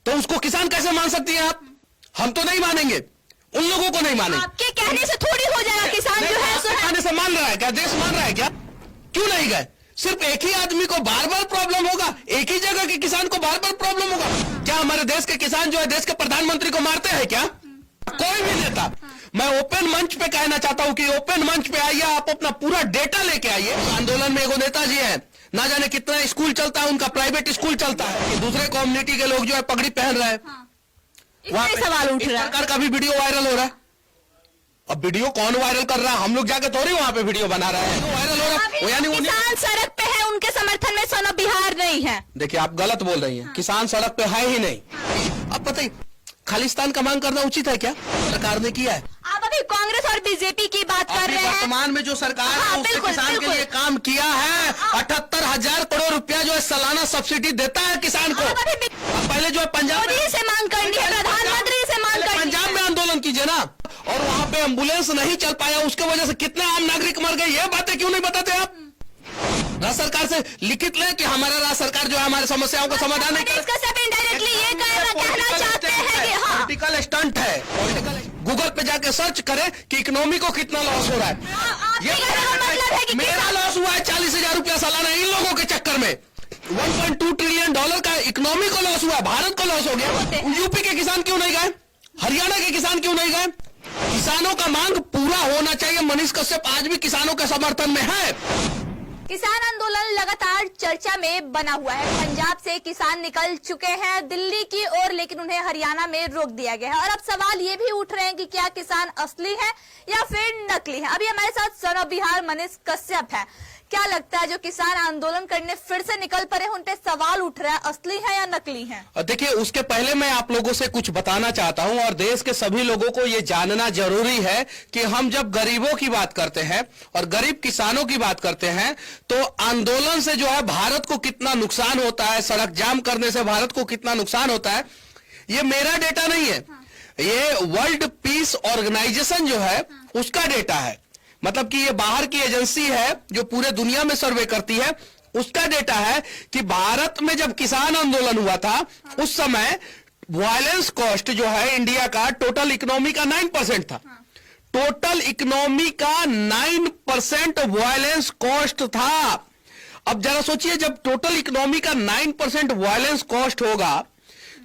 तो उसको किसान कैसे मान सकती हैं आप? हम तो नहीं मानेंगे, उन लोगों को नहीं मानेंगे। आपके कहने से थोड़ी हो जाएगा, किसान जो है सो कहने से मान रहा है क्या? देश मान रहा है क्या? क्यों नहीं गए? सिर्फ एक ही आदमी को बार बार प्रॉब्लम होगा, एक ही जगह के किसान को बार बार प्रॉब्लम होगा? क्या हमारे देश के किसान जो है देश के प्रधानमंत्री को मारते हैं क्या? कोई भी नेता। मैं ओपन मंच पे कहना चाहता हूं कि ओपन मंच पे आइए, आप अपना पूरा डेटा लेके आइए। आंदोलन में एगो नेताजी है, ना जाने कितना स्कूल चलता है, उनका प्राइवेट स्कूल चलता है, दूसरे कम्युनिटी के लोग जो है पगड़ी पहन रहे हैं। वहां पे सवाल उठ रहा है, सरकार का भी वीडियो वायरल हो रहा है। अब वीडियो कौन वायरल कर रहा है? हम लोग जाके थोड़ी वहां पे वीडियो बना रहे हैं, वायरल हो रहा है। यानी किसान सड़क पे है, उनके समर्थन में सोना बिहार नहीं है। देखिए आप गलत बोल रही हैं, किसान सड़क पे है ही नहीं। अब बताइए खालिस्तान का मांग करना उचित है क्या? सरकार ने किया है। आप अभी कांग्रेस और बीजेपी की बात कर रहे हैं। वर्तमान में जो सरकार है उसने किसान के लिए काम किया है। 78,000 करोड़ रुपया जो है सालाना सब्सिडी देता है किसान को। पहले जो है पंजाब से मांग करनी है, प्रधानमंत्री से मांग करनी है। पंजाब में आंदोलन कीजिए ना, और वहाँ पे एम्बुलेंस नहीं चल पाया, उसके वजह से कितने आम नागरिक मर गए, ये बातें क्यों नहीं बताते आप? राज्य सरकार से लिखित लें कि हमारा राज्य सरकार जो है हमारी समस्याओं का समाधान नहीं कर। ये कहना चाहते हैं कि हाँ, पॉलिटिकल स्टंट है। गूगल पे जाके सर्च करें कि इकोनॉमी को कितना लॉस हो रहा है। ये मतलब है कि मेरा लॉस हुआ है 40,000 रुपया सालाना इन लोगों के चक्कर में। 1.2 ट्रिलियन डॉलर का इकोनॉमी को लॉस हुआ, भारत को लॉस हो गया। यूपी के किसान क्यों नहीं गए? हरियाणा के किसान क्यों नहीं गए? किसानों का मांग पूरा होना चाहिए। मनीष कश्यप आज भी किसानों के समर्थन में है। किसान आंदोलन लगातार चर्चा में बना हुआ है। पंजाब से किसान निकल चुके हैं दिल्ली की ओर, लेकिन उन्हें हरियाणा में रोक दिया गया है। और अब सवाल ये भी उठ रहे हैं कि क्या किसान असली है या फिर नकली है। अभी हमारे साथ सन ऑफ बिहार मनीष कश्यप है। क्या लगता है जो किसान आंदोलन करने फिर से निकल पड़े, उन पे सवाल उठ रहा है, असली है या नकली है? देखिए उसके पहले मैं आप लोगों से कुछ बताना चाहता हूं, और देश के सभी लोगों को यह जानना जरूरी है कि हम जब गरीबों की बात करते हैं और गरीब किसानों की बात करते हैं तो आंदोलन से जो है भारत को कितना नुकसान होता है, सड़क जाम करने से भारत को कितना नुकसान होता है, ये मेरा डेटा नहीं है। ये वर्ल्ड पीस ऑर्गेनाइजेशन जो है उसका डेटा है। मतलब कि ये बाहर की एजेंसी है जो पूरे दुनिया में सर्वे करती है, उसका डेटा है कि भारत में जब किसान आंदोलन हुआ था उस समय वायलेंस कॉस्ट जो है इंडिया का टोटल इकोनॉमी का 9% था। टोटल इकोनॉमी का 9% वायलेंस कॉस्ट था। अब जरा सोचिए जब टोटल इकोनॉमी का 9% वायलेंस कॉस्ट होगा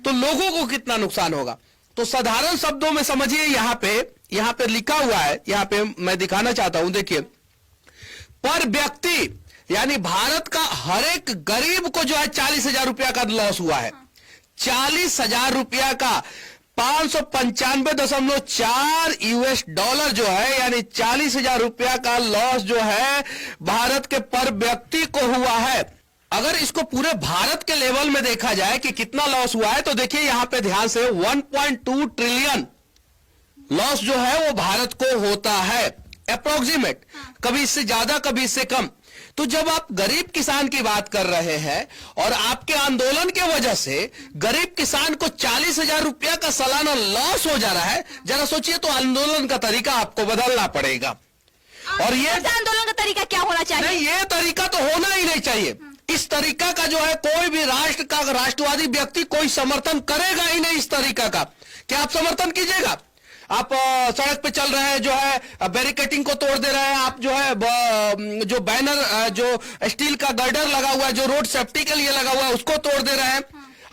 तो लोगों को कितना नुकसान होगा। तो साधारण शब्दों में समझिए, यहां पे लिखा हुआ है, यहां पे मैं दिखाना चाहता हूं, देखिए पर व्यक्ति यानी भारत का हर एक गरीब को जो है 40,000 रुपया का लॉस हुआ है। 40,000 रुपया का 595.4 US डॉलर जो है, यानी 40,000 रुपया का लॉस जो है भारत के पर व्यक्ति को हुआ है। अगर इसको पूरे भारत के लेवल में देखा जाए कि कितना लॉस हुआ है तो देखिए यहां पे ध्यान से 1.2 ट्रिलियन लॉस जो है वो भारत को होता है अप्रोक्सीमेट, कभी इससे ज्यादा कभी इससे कम। तो जब आप गरीब किसान की बात कर रहे हैं और आपके आंदोलन के वजह से गरीब किसान को 40,000 रुपया का सालाना लॉस हो जा रहा है, जरा सोचिए तो आंदोलन का तरीका आपको बदलना पड़ेगा। और ये आंदोलन का तरीका क्या होना चाहिए? नहीं, ये तरीका तो होना ही नहीं चाहिए। इस तरीका का जो है कोई भी राष्ट्र का राष्ट्रवादी व्यक्ति कोई समर्थन करेगा ही नहीं इस तरीका का। क्या आप समर्थन कीजिएगा? आप सड़क पे चल रहे हैं, जो है बैरिकेटिंग को तोड़ दे रहे हैं, आप जो है जो बैनर जो स्टील का गर्डर लगा हुआ है जो रोड सेफ्टी के लिए लगा हुआ है उसको तोड़ दे रहे हैं,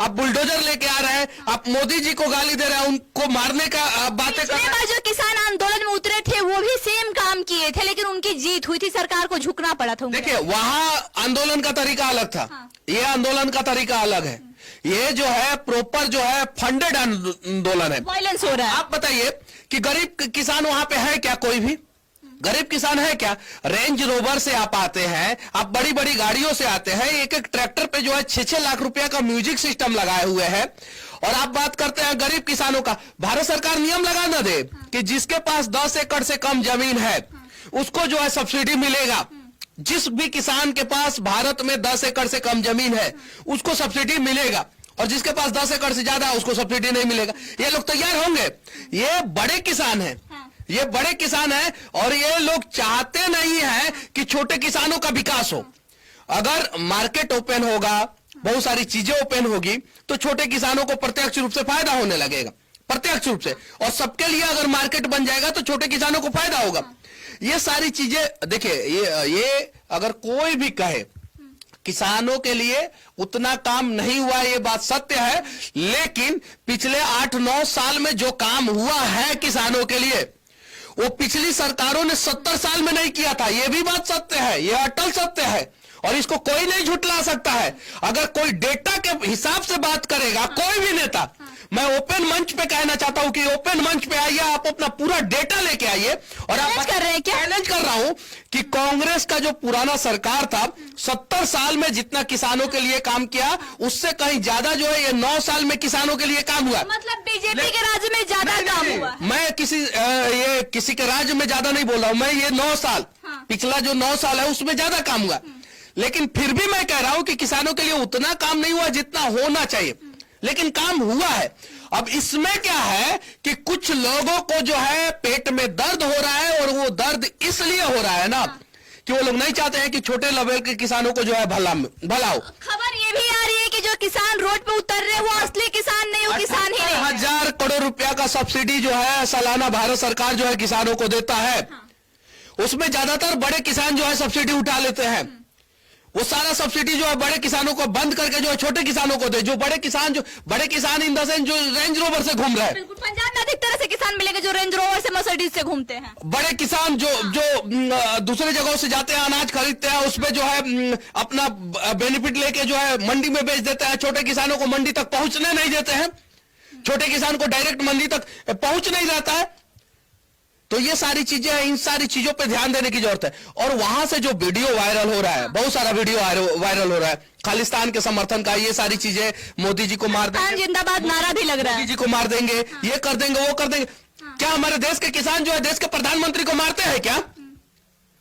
आप बुलडोजर लेके आ रहे हैं, आप मोदी जी को गाली दे रहे हैं, उनको मारने का बातें कर रहे हैं। जो किसान आंदोलन में उतरे थे वो भी सेम काम किए थे, लेकिन उनकी जीत हुई थी, सरकार को झुकना पड़ा था। देखिए वहां आंदोलन का तरीका अलग था, ये आंदोलन का तरीका अलग है। ये जो है प्रॉपर जो है फंडेड आंदोलन है, वायलेंस हो रहा है। आप बताइए कि गरीब किसान वहां पे है क्या? कोई भी गरीब किसान है क्या? रेंज रोवर से आप आते हैं, आप बड़ी बड़ी गाड़ियों से आते हैं, एक एक ट्रैक्टर पे जो है 6-6 लाख रुपया का म्यूजिक सिस्टम लगाए हुए हैं, और आप बात करते हैं गरीब किसानों का। भारत सरकार नियम लगा ना दे कि जिसके पास 10 एकड़ से कम जमीन है उसको जो है सब्सिडी मिलेगा। जिस भी किसान के पास भारत में 10 एकड़ से कम जमीन है उसको सब्सिडी मिलेगा, और जिसके पास 10 एकड़ से ज्यादा उसको सब्सिडी नहीं मिलेगा। ये लोग तैयार होंगे? ये बड़े किसान हैं, ये बड़े किसान हैं, और ये लोग चाहते नहीं है कि छोटे किसानों का विकास हो। अगर मार्केट ओपन होगा, बहुत सारी चीजें ओपन होगी, तो छोटे किसानों को प्रत्यक्ष रूप से फायदा होने लगेगा, प्रत्यक्ष रूप से। और सबके लिए अगर मार्केट बन जाएगा तो छोटे किसानों को फायदा होगा। ये सारी चीजें देखिए, ये अगर कोई भी कहे किसानों के लिए उतना काम नहीं हुआ, ये बात सत्य है। लेकिन पिछले 8-9 साल में जो काम हुआ है किसानों के लिए, वो पिछली सरकारों ने 70 साल में नहीं किया था। ये भी बात सत्य है, ये अटल सत्य है, और इसको कोई नहीं झुटला सकता है। अगर कोई डेटा के हिसाब से बात करेगा, कोई भी नेता, मैं ओपन मंच पे कहना चाहता हूं कि ओपन मंच पे आइए, आप अपना पूरा डेटा लेके आइए। और आप कर रहे हैं क्या? चैलेंज कर रहा हूं कि कांग्रेस का जो पुराना सरकार था, 70 साल में जितना किसानों के लिए काम किया, उससे कहीं ज्यादा जो है ये 9 साल में किसानों के लिए काम हुआ। मतलब बीजेपी के राज्य में ज्यादा काम हुआ। मैं किसी के राज्य में ज्यादा नहीं बोल रहा हूं, मैं ये 9 साल, पिछला जो 9 साल है उसमें ज्यादा काम हुआ। लेकिन फिर भी मैं कह रहा हूं कि किसानों के लिए उतना काम नहीं हुआ जितना होना चाहिए, लेकिन काम हुआ है। अब इसमें क्या है कि कुछ लोगों को जो है पेट में दर्द हो रहा है, और वो दर्द इसलिए हो रहा है ना कि वो लोग नहीं चाहते हैं कि छोटे लेवल के किसानों को जो है भला हो। खबर ये भी आ रही है कि जो किसान रोड पे उतर रहे हैं वो असली किसान नहीं, वो किसान ही नहीं है। 1000 करोड़ रुपया का सब्सिडी जो है सालाना भारत सरकार जो है किसानों को देता है, उसमें ज्यादातर बड़े किसान जो है सब्सिडी उठा लेते हैं। वो सारा सब्सिडी जो है बड़े किसानों को बंद करके जो है छोटे किसानों को दे। जो बड़े किसान इन द सेंस जो रेंज रोवर से घूम रहे हैं। बिल्कुल, पंजाब में अधिक तरह से किसान मिलेंगे जो रेंज रोवर से मर्सिडीज से घूमते हैं। बड़े किसान जो दूसरे जगहों से जाते हैं, अनाज खरीदते हैं, उसमें जो है अपना बेनिफिट लेके जो है मंडी में बेच देते हैं। छोटे किसानों को मंडी तक पहुंचने नहीं देते हैं, छोटे किसान को डायरेक्ट मंडी तक पहुंच नहीं जाता है। तो ये सारी चीजें हैं, इन सारी चीजों पे ध्यान देने की जरूरत है। और वहां से जो वीडियो वायरल हो रहा है, बहुत सारा वीडियो वायरल हो रहा है खालिस्तान के समर्थन का, ये सारी चीजें, मोदी जी को मार देंगे, जिंदाबाद नारा भी लग रहा है, मोदी जी को मार देंगे, ये कर देंगे, वो कर देंगे। क्या हमारे देश के किसान जो है देश के प्रधानमंत्री को मारते हैं क्या?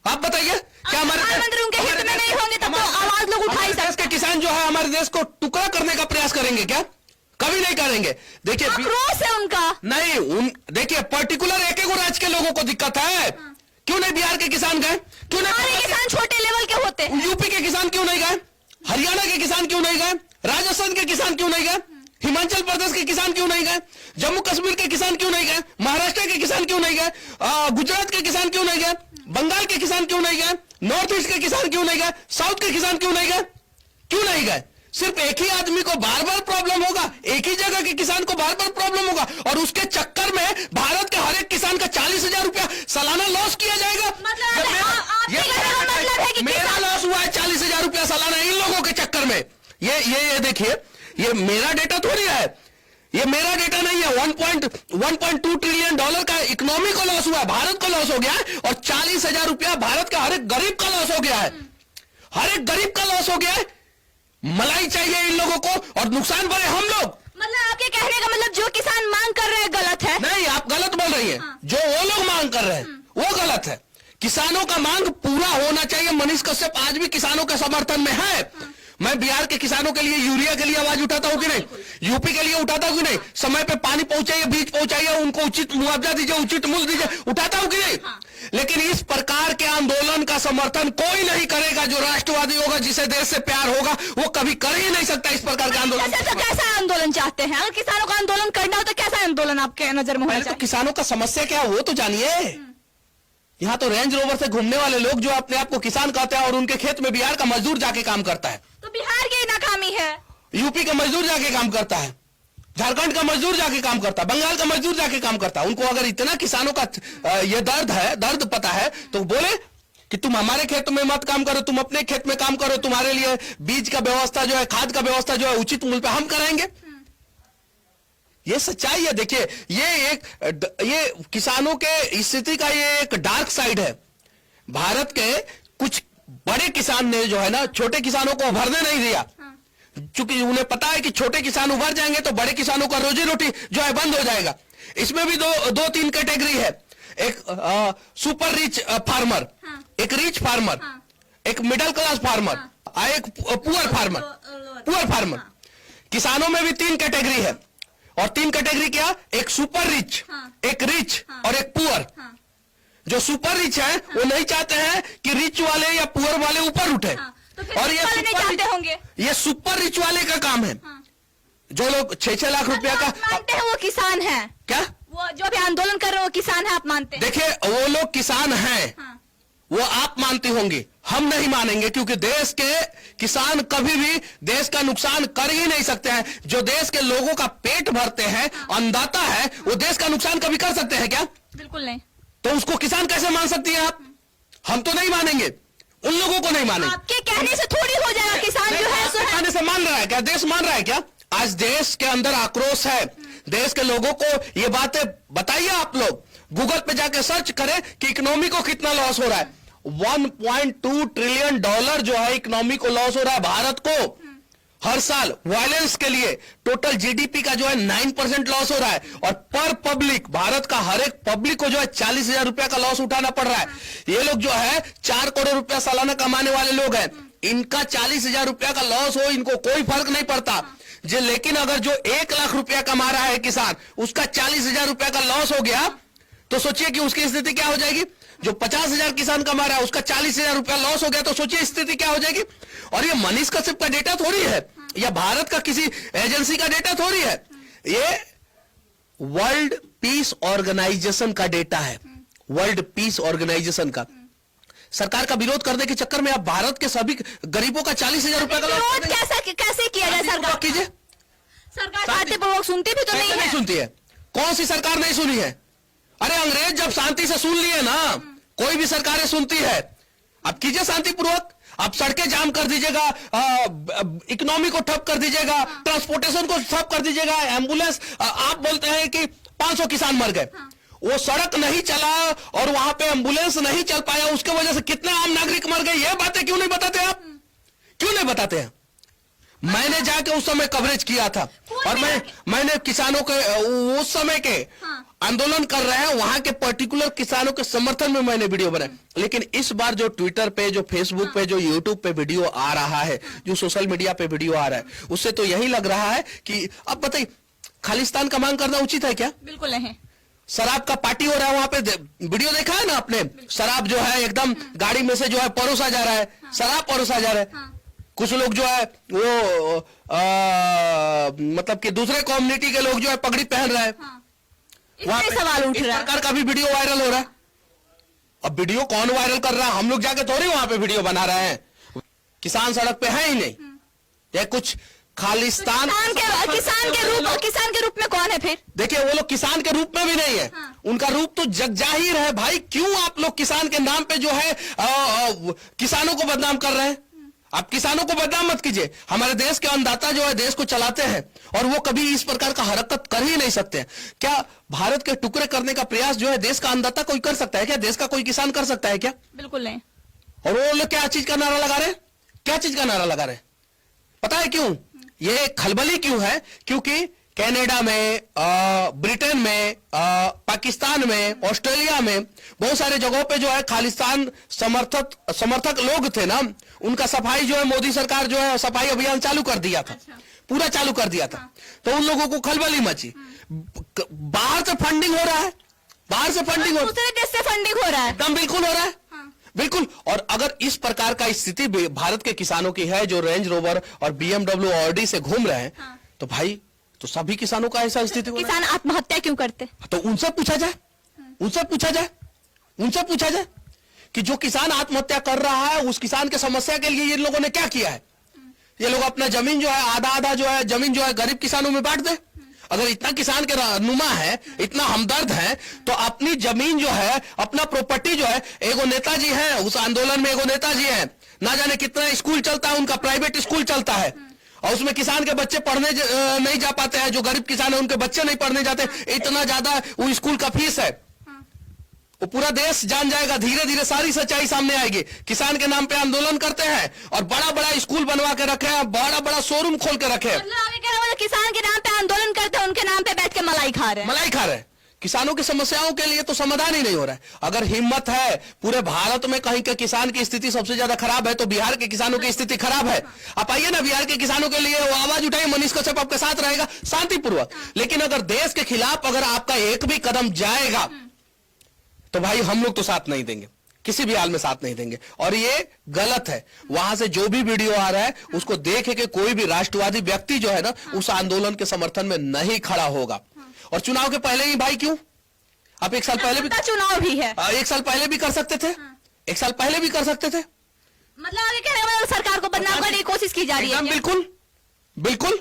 आप बताइए, क्या हमारे प्रधानमंत्री उनके हित में नहीं होंगे तब तो आवाज लोग उठा ही देश के किसान जो है हमारे देश को टुकड़ा करने का प्रयास करेंगे क्या? कभी नहीं करेंगे। देखिए, आक्रोश है उनका नहीं, देखिए पर्टिकुलर एक राज्य के लोगों को दिक्कत है। क्यों नहीं बिहार के किसान गए? क्यों नहीं किसान छोटे लेवल के होते हैं? यूपी के किसान क्यों नहीं गए? हरियाणा के किसान क्यों नहीं गए? राजस्थान के किसान क्यों नहीं गए? हिमाचल प्रदेश के किसान क्यों नहीं गए? जम्मू कश्मीर के किसान क्यों नहीं गए? महाराष्ट्र के किसान क्यों नहीं गए? गुजरात के किसान क्यों नहीं गए? बंगाल के किसान क्यों नहीं गए? नॉर्थ ईस्ट के किसान क्यों नहीं गए? साउथ के किसान क्यों नहीं गए? क्यों नहीं गए? सिर्फ एक ही आदमी को बार बार प्रॉब्लम होगा, एक ही जगह के किसान को बार बार प्रॉब्लम होगा, और उसके चक्कर में भारत के हर एक किसान का 40,000 रुपया सालाना लॉस किया जाएगा। मेरा लॉस हुआ है 40,000 रुपया सालाना इन लोगों के चक्कर में। ये देखिए, ये मेरा डेटा थोड़ी है, ये मेरा डेटा नहीं है। 1.2 ट्रिलियन डॉलर का इकोनॉमी को लॉस हुआ है, भारत को लॉस हो गया है, और 40,000 रुपया भारत का हर एक गरीब का लॉस हो गया है, हर एक गरीब का लॉस हो गया है। मलाई चाहिए इन लोगों को, और नुकसान भरे हम लोग। मतलब आपके कहने का मतलब जो किसान मांग कर रहे हैं गलत है? नहीं, आप गलत बोल रही है। जो वो लोग मांग कर रहे हैं वो गलत है। किसानों का मांग पूरा होना चाहिए। मनीष कश्यप आज भी किसानों के समर्थन में है। मैं बिहार के किसानों के लिए यूरिया के लिए आवाज उठाता हूं कि नहीं? यूपी के लिए उठाता हूं कि नहीं? समय पे पानी पहुंचाइए, बीज पहुंचाइए, उनको उचित मुआवजा दीजिए, उचित मूल्य दीजिए, उठाता हूं कि नहीं? लेकिन इस प्रकार के आंदोलन का समर्थन कोई नहीं करेगा। जो राष्ट्रवादी होगा, जिसे देश से प्यार होगा, वो कभी कर ही नहीं सकता इस प्रकार का आंदोलन। तो कैसा आंदोलन चाहते हैं? अगर किसानों का आंदोलन करना हो तो कैसा आंदोलन आपके नजर में होना चाहिए? तो किसानों का समस्या क्या है वो तो जानिए। यहाँ तो रेंज रोवर से घूमने वाले लोग जो अपने आप को किसान कहते हैं, और उनके खेत में बिहार का मजदूर जाके काम करता है। तो बिहार की नाकामी है। यूपी का मजदूर जाके काम करता है, झारखंड का मजदूर जाके काम करता है, बंगाल का मजदूर जाके काम करता है। उनको अगर इतना किसानों का ये दर्द पता है तो बोले कि तुम हमारे खेत में मत काम करो, तुम अपने खेत में काम करो, तुम्हारे लिए बीज का व्यवस्था जो है, खाद का व्यवस्था जो है, उचित मूल्य पे हम कराएंगे। ये सच्चाई है। देखिए, ये किसानों के स्थिति का ये एक डार्क साइड है। भारत के कुछ बड़े किसान ने जो है ना, छोटे किसानों को उभरने नहीं दिया, क्योंकि उन्हें पता है कि छोटे किसान उभर जाएंगे तो बड़े किसानों का रोजी रोटी जो है बंद हो जाएगा। इसमें भी दो तीन कैटेगरी है। एक सुपर रिच फार्मर, एक रिच फार्मर, एक मिडिल क्लास फार्मर, एक पुअर फार्मर। किसानों में भी 3 कैटेगरी है, और 3 कैटेगरी क्या? एक सुपर रिच, एक रिच और एक पुअर। जो सुपर रिच है वो नहीं चाहते हैं कि रिच वाले या पुअर वाले ऊपर उठे, तो फिर और ये वाले नहीं चाहते होंगे। ये सुपर रिच वाले का काम है। जो लोग 6-6 लाख रुपया का आप मानते हैं वो किसान है? क्या वो जो भी आंदोलन कर रहे हैं वो किसान है, आप मानते हैं? देखिए, वो लोग किसान हैं, हाँ। वो आप मानती होंगी, हम नहीं मानेंगे, क्योंकि देश के किसान कभी भी देश का नुकसान कर ही नहीं सकते हैं। जो देश के लोगों का पेट भरते हैं, अन्नदाता है, वो देश का नुकसान कभी कर सकते हैं क्या? बिल्कुल नहीं। तो उसको किसान कैसे मान सकती हैं आप? हम तो नहीं मानेंगे, उन लोगों को नहीं मानेंगे। आपके कहने से थोड़ी हो जाएगा, किसान जो है सो है। कहने से मान रहा है क्या? देश मान रहा है क्या? आज देश के अंदर आक्रोश है, देश के लोगों को ये बातें बताइए। आप लोग गूगल पे जाके सर्च करें कि इकोनॉमी को कितना लॉस हो रहा है। 1.2 ट्रिलियन डॉलर जो है इकोनॉमी को लॉस हो रहा है भारत को हर साल। वायलेंस के लिए टोटल जीडीपी का जो है 9% लॉस हो रहा है, और पर पब्लिक भारत का हर एक पब्लिक को जो है 40,000 रुपया का लॉस उठाना पड़ रहा है। ये लोग जो है 4 करोड़ रुपया सालाना कमाने वाले लोग हैं, इनका 40,000 रुपया का लॉस हो इनको कोई फर्क नहीं पड़ता जी। लेकिन अगर जो 1 लाख रुपया कमा रहा है किसान, उसका 40,000 रुपया का लॉस हो गया, तो सोचिए कि उसकी स्थिति क्या हो जाएगी। जो 50,000 किसान कमा रहा है उसका 40,000 रुपया लॉस हो गया, तो सोचिए स्थिति क्या हो जाएगी। और ये मनीष कश्यप का डेटा थोड़ी है, या भारत का किसी एजेंसी का डेटा थोड़ी है, ये वर्ल्ड पीस ऑर्गेनाइजेशन का डेटा है। वर्ल्ड पीस ऑर्गेनाइजेशन का। सरकार का विरोध करने के चक्कर में आप भारत के सभी गरीबों का 40,000 रुपया का विरोध कैसे किया जाए? सरकार कीजिए। सरकार शांतिपूर्वक सुनती भी तो नहीं है। सुनती है। कौन सी सरकार नहीं सुनी है? अरे अंग्रेज जब शांति से सुन लिए ना, कोई भी सरकारें सुनती है। अब कीजिए शांतिपूर्वक, आप सड़कें जाम कर दीजिएगा, इकोनॉमी को ठप कर दीजिएगा, ट्रांसपोर्टेशन को ठप कर दीजिएगा, एम्बुलेंस, आप बोलते हैं कि 500 किसान मर गए, वो सड़क नहीं चला और वहां पे एम्बुलेंस नहीं चल पाया, उसके वजह से कितने आम नागरिक मर गए, ये बातें क्यों नहीं बताते आप? क्यों नहीं बताते हैं? मैंने जाके उस समय कवरेज किया था, और मैंने किसानों के उस समय के आंदोलन कर रहे हैं वहां के पर्टिकुलर किसानों के समर्थन में मैंने वीडियो बनाया। लेकिन इस बार जो ट्विटर पे, जो फेसबुक पे, जो यूट्यूब पे वीडियो आ रहा है, जो सोशल मीडिया पे वीडियो आ रहा है, उससे तो यही लग रहा है कि अब बताइए, खालिस्तान का मांग करना उचित है क्या? बिल्कुल नहीं। शराब का पार्टी हो रहा है वहां पे, वीडियो देखा है ना आपने? शराब जो है एकदम गाड़ी में से जो है परोसा जा रहा है, शराब परोसा जा रहा है। कुछ लोग जो है वो मतलब कि दूसरे कम्युनिटी के लोग जो है पगड़ी पहन रहे हैं। इसमें सवाल उठ रहा है। सरकार का भी वीडियो वायरल हो रहा है। अब वीडियो कौन वायरल कर रहा है? हम लोग जाके थोड़ी वहां पे वीडियो बना रहे हैं। किसान सड़क पे है ही नहीं, या कुछ खालिस्तान किसान के रूप में कौन है फिर? देखिए, वो लोग किसान के रूप में भी नहीं है। उनका रूप तो जगजाहिर है भाई। क्यों आप लोग किसान के नाम पे जो है किसानों को बदनाम कर रहे हैं? आप किसानों को बदनाम मत कीजिए। हमारे देश के अन्नदाता जो है देश को चलाते हैं, और वो कभी इस प्रकार का हरकत कर ही नहीं सकते हैं। क्या भारत के टुकड़े करने का प्रयास जो है देश का अन्नदाता कोई कर सकता है क्या? देश का कोई किसान कर सकता है क्या? बिल्कुल नहीं। और वो लोग क्या चीज का नारा लगा रहे हैं? क्या चीज का नारा लगा रहे हैं? पता है क्यों ये खलबली क्यों है? क्योंकि कनाडा में, ब्रिटेन में, पाकिस्तान में, ऑस्ट्रेलिया में, बहुत सारे जगहों पे जो है खालिस्तान समर्थक लोग थे ना, उनका सफाई जो है मोदी सरकार जो है सफाई अभियान चालू कर दिया था। पूरा चालू कर दिया था। तो उन लोगों को खलबली मची। बाहर से फंडिंग हो रहा है, बाहर से फंडिंग हो, दूसरे देश से फंडिंग हो रहा है। एकदम बिल्कुल हो रहा है। बिल्कुल। और अगर इस प्रकार का स्थिति भारत के किसानों की है जो रेंज रोवर और BMW ऑडी से घूम रहे हैं, तो भाई तो सभी किसानों का ऐसा स्थिति हो रहा है। किसान आत्महत्या क्यों करते? तो उनसे पूछा जाए, उनसे पूछा जाए कि जो किसान आत्महत्या कर रहा है उस किसान के समस्या के लिए ये लोगों ने क्या किया है। ये लोग अपना जमीन जो है आधा जो है जमीन जो है गरीब किसानों में बांट दे। अगर इतना किसान के रहनुमा है, इतना हमदर्द है, तो अपनी जमीन जो है, अपना प्रॉपर्टी जो है, एगो नेताजी है उस आंदोलन में, एगो नेताजी है, ना जाने कितना स्कूल चलता है, उनका प्राइवेट स्कूल चलता है, और उसमें किसान के बच्चे पढ़ने नहीं जा पाते हैं। जो गरीब किसान है उनके बच्चे नहीं पढ़ने जाते, इतना ज्यादा वो स्कूल का फीस है। वो पूरा देश जान जाएगा, धीरे धीरे सारी सच्चाई सामने आएगी। किसान के नाम पे आंदोलन करते हैं और बड़ा बड़ा स्कूल बनवा के रखे हैं, बड़ा बड़ा शोरूम खोल के रखे हैं। किसान के नाम पे आंदोलन करते हैं, उनके नाम पे बैठ के मलाई खा रहे हैं। किसानों की समस्याओं के लिए तो समाधान ही नहीं हो रहा है। अगर हिम्मत है पूरे भारत में कहीं के किसान की स्थिति सबसे ज्यादा खराब है, तो बिहार के किसानों की स्थिति खराब है। आप आइए ना बिहार के किसानों के लिए वो आवाज उठाइए, मनीष कश्यप आपके साथ रहेगा शांतिपूर्वक। लेकिन अगर देश के खिलाफ अगर आपका एक भी कदम जाएगा तो भाई हम लोग तो साथ नहीं देंगे। किसी भी हाल में साथ नहीं देंगे। और ये गलत है। वहां से जो भी वीडियो आ रहा है उसको देखे कि कोई भी राष्ट्रवादी व्यक्ति जो है ना उस आंदोलन के समर्थन में नहीं खड़ा होगा। और चुनाव के पहले ही भाई क्यों, आप एक साल पहले भी चुनाव भी है, एक साल पहले भी कर सकते थे, एक साल पहले भी कर सकते थे। मतलब आगे कहने का मतलब सरकार को बदनाम करने की कोशिश की जा रही है। एकदम बिल्कुल बिल्कुल।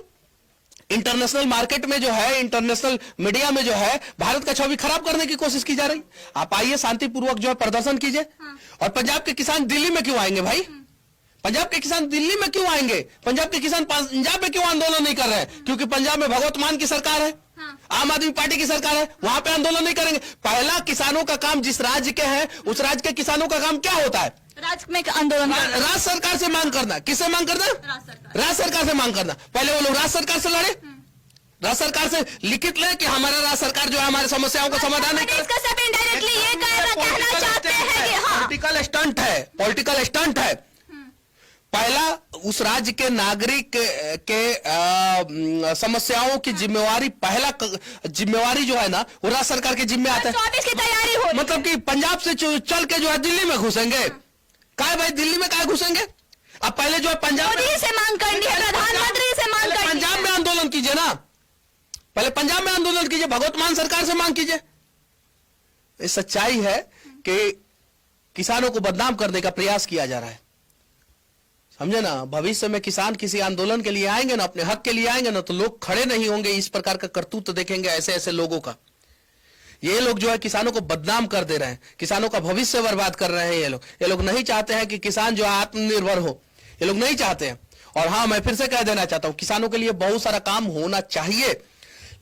इंटरनेशनल मार्केट में जो है, इंटरनेशनल मीडिया में जो है, भारत का छवि खराब करने की कोशिश की जा रही। आप आइए शांतिपूर्वक जो है प्रदर्शन कीजिए। और पंजाब के किसान दिल्ली में क्यों आएंगे भाई? पंजाब के किसान दिल्ली में क्यों आएंगे? पंजाब के किसान पंजाब में क्यों आंदोलन नहीं कर रहे हैं? क्योंकि पंजाब में भगवत मान की सरकार है, आम आदमी पार्टी की सरकार है, वहां पे आंदोलन नहीं करेंगे। पहला किसानों का काम, जिस राज्य के हैं उस राज्य के किसानों का काम क्या होता है? राज्य में आंदोलन, राज्य सरकार से मांग करना। किससे मांग करना? राज्य सरकार से मांग करना। पहले वो लोग राज्य सरकार से लड़े, राज्य सरकार से लिखित ले कि हमारा राज्य सरकार जो है हमारी समस्याओं का समाधान नहीं कर। इनडायरेक्टली ये कहना चाहते हैं कि हाँ, पॉलिटिकल स्टंट है, पॉलिटिकल स्टंट है। पहला उस राज्य के नागरिक के समस्याओं की जिम्मेवारी, पहला जिम्मेवारी जो है ना वो राज्य सरकार के जिम्मे आता है। 24 की तैयारी हो, मतलब कि पंजाब से चल के जो है दिल्ली में घुसेंगे। काय भाई दिल्ली में काय घुसेंगे? अब पहले जो है पंजाब से मांग करनी है, प्रधानमंत्री से मांग करनी है। पंजाब में आंदोलन कीजिए ना, पहले पंजाब में आंदोलन कीजिए, भगवत मान सरकार से मांग कीजिए। ये सच्चाई है कि किसानों को बदनाम करने का प्रयास किया जा रहा है, समझे ना। भविष्य में किसान किसी आंदोलन के लिए आएंगे ना, अपने हक के लिए आएंगे ना, तो लोग खड़े नहीं होंगे। इस प्रकार का करतूत देखेंगे ऐसे ऐसे लोगों का। ये लोग जो है किसानों को बदनाम कर दे रहे हैं, किसानों का भविष्य बर्बाद कर रहे हैं। ये लोग नहीं चाहते हैं कि किसान जो है आत्मनिर्भर हो, ये लोग नहीं चाहते हैं। और हाँ, मैं फिर से कह देना चाहता हूं, किसानों के लिए बहुत सारा काम होना चाहिए,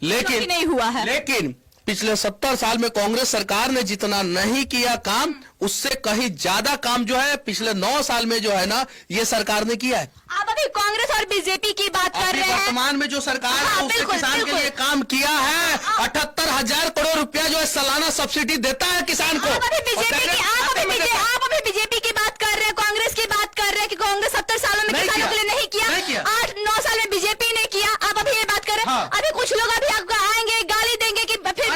लेकिन नहीं हुआ है। लेकिन पिछले 70 साल में कांग्रेस सरकार ने जितना नहीं किया काम, उससे कहीं ज्यादा काम जो है पिछले 9 साल में जो है ना ये सरकार ने किया है। आप अभी कांग्रेस और बीजेपी की बात कर रहे हैं। वर्तमान में जो सरकार है उसने किसान के लिए काम किया है। 78,000 करोड़ रुपया जो है सालाना सब्सिडी देता है किसान को। आप अभी बीजेपी की बात कर रहे हैं, कांग्रेस की बात कर रहे हैं कि कांग्रेस 70 सालों में किसानों के लिए नहीं किया, 8-9 साल में बीजेपी ने किया। आप अभी ये बात कर रहे हैं। अभी कुछ लोग अभी आपको आएंगे, गाली देंगे कि फिर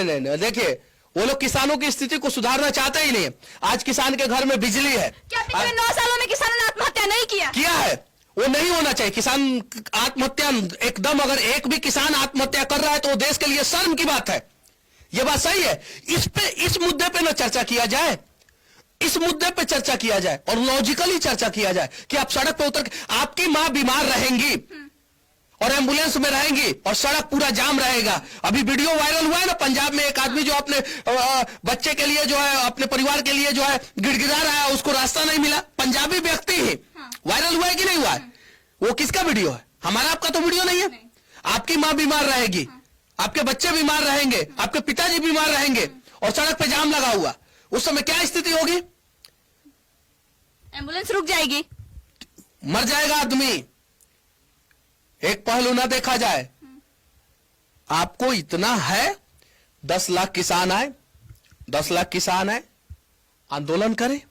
नहीं, देखिए वो लोग किसानों की स्थिति को सुधारना चाहते ही नहीं। आज किसान के घर में बिजली है। क्या पिछले 9 सालों में किसानों ने आत्महत्या नहीं किया है? वो नहीं होना चाहिए। किसान आत्महत्या एकदम, अगर एक भी किसान आत्महत्या कर रहा है तो वो देश के लिए शर्म की बात है। ये बात सही है। इस मुद्दे पे ना चर्चा किया जाए, इस मुद्दे पे चर्चा किया जाए और लॉजिकली चर्चा किया जाए कि आप सड़क पे उतर के, आपकी मां बीमार रहेंगी और एम्बुलेंस में रहेंगी और सड़क पूरा जाम रहेगा। अभी वीडियो वायरल हुआ है ना पंजाब में, एक आदमी जो अपने बच्चे के लिए जो है, अपने परिवार के लिए जो है गिड़गिड़ा रहा है, उसको रास्ता नहीं मिला। पंजाबी व्यक्ति ही वायरल हुआ है कि नहीं हुआ है? वो किसका वीडियो है? हमारा आपका तो वीडियो नहीं है। आपकी मां बीमार रहेगी, आपके बच्चे बीमार रहेंगे, आपके पिताजी बीमार रहेंगे और सड़क पे जाम लगा हुआ, उस समय क्या स्थिति होगी? एम्बुलेंस रुक जाएगी, मर जाएगा आदमी। एक पहलू ना देखा जाए। आपको इतना है, 10 लाख किसान आए, 10 लाख किसान आए, आंदोलन करे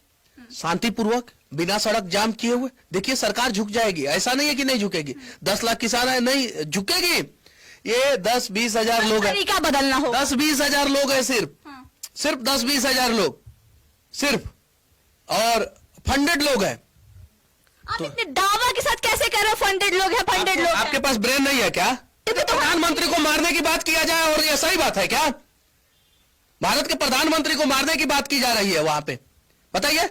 शांतिपूर्वक, बिना सड़क जाम किए हुए। देखिए सरकार झुक जाएगी, ऐसा नहीं है कि नहीं झुकेगी। 10 लाख किसान आए, नहीं झुकेगी। ये 10-20 हजार लोग हैं, तरीका बदलना हो। 10-20 हजार लोग हैं, सिर्फ 10-20 हजार लोग सिर्फ, और फंडेड लोग हैं। आप इतने दावा के साथ कैसे कर रहे हो फंडेड लोग हैं, फंडेड लोग? आपके पास ब्रेन नहीं है क्या? प्रधानमंत्री को मारने की बात किया जाए और ये सही बात है क्या? भारत के प्रधानमंत्री को मारने की बात की जा रही है वहां पे, बताइए।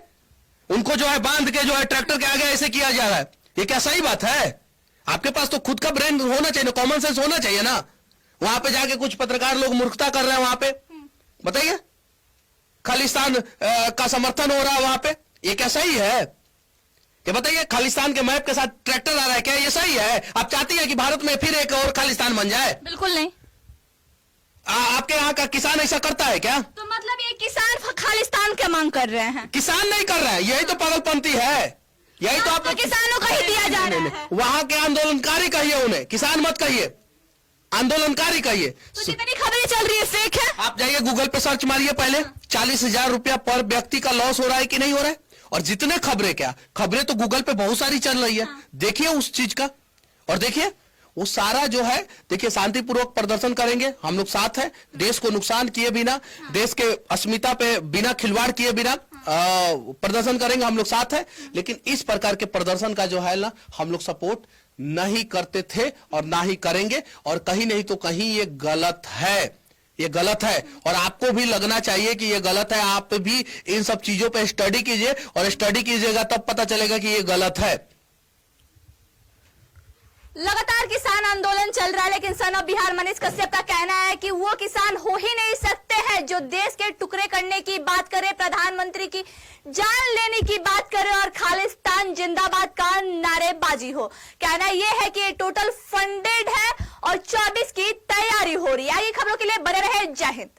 उनको जो है बांध के जो है ट्रैक्टर के आगे ऐसे किया जा रहा है, ये क्या सही बात है? आपके पास तो खुद का ब्रेन होना चाहिए, कॉमन सेंस होना चाहिए ना। वहां पे जाके कुछ पत्रकार लोग मूर्खता कर रहे हैं वहां पे, बताइए। खालिस्तान का समर्थन हो रहा है वहां पे, ये क्या सही है? ये बताइए, खालिस्तान के मैप के साथ ट्रैक्टर आ रहा है, क्या ये सही है? आप चाहती है कि भारत में फिर एक और खालिस्तान बन जाए? बिल्कुल नहीं। आपके यहाँ का किसान ऐसा करता है क्या? तो मतलब ये किसान खालिस्तान की मांग कर रहे हैं? किसान नहीं कर रहा है, यही तो पागलपंती है। यही तो आपको किसानों का ही दिया जा रहा है। वहां के आंदोलनकारी कहिए उन्हें, किसान मत कहिए, आंदोलनकारी कहिए। तो जितनी खबरें चल रही है फेक है। आप जाइए गूगल पे सर्च मारिए पहले, 40,000 रुपया पर व्यक्ति का लॉस हो रहा है कि नहीं हो रहा है। और जितने खबरें, क्या खबरें तो गूगल पे बहुत सारी चल रही है, देखिए उस चीज का। और देखिए वो सारा जो है देखिए शांतिपूर्वक प्रदर्शन करेंगे, हम लोग साथ हैं, देश को नुकसान किए बिना, देश के अस्मिता पे बिना खिलवाड़ किए बिना प्रदर्शन करेंगे, हम लोग साथ हैं। लेकिन इस प्रकार के प्रदर्शन का जो है ना हम लोग सपोर्ट नहीं करते थे और ना ही करेंगे, और कहीं नहीं तो कहीं ये गलत है, ये गलत है और आपको भी लगना चाहिए कि ये गलत है। आप भी इन सब चीजों पे स्टडी कीजिए, और स्टडी कीजिएगा तब पता चलेगा कि ये गलत है। लगातार किसान आंदोलन चल रहा है, लेकिन सन ऑफ बिहार मनीष कश्यप का कहना है कि वो किसान हो ही नहीं सकते हैं जो देश के टुकड़े करने की बात करे, प्रधानमंत्री की जान लेने की बात करे और खालिस्तान जिंदाबाद का नारेबाजी हो। कहना यह है कि ये टोटल फंडेड है और 24 की तैयारी हो रही है। आइए खबरों के लिए बने रहे। जय हिंद।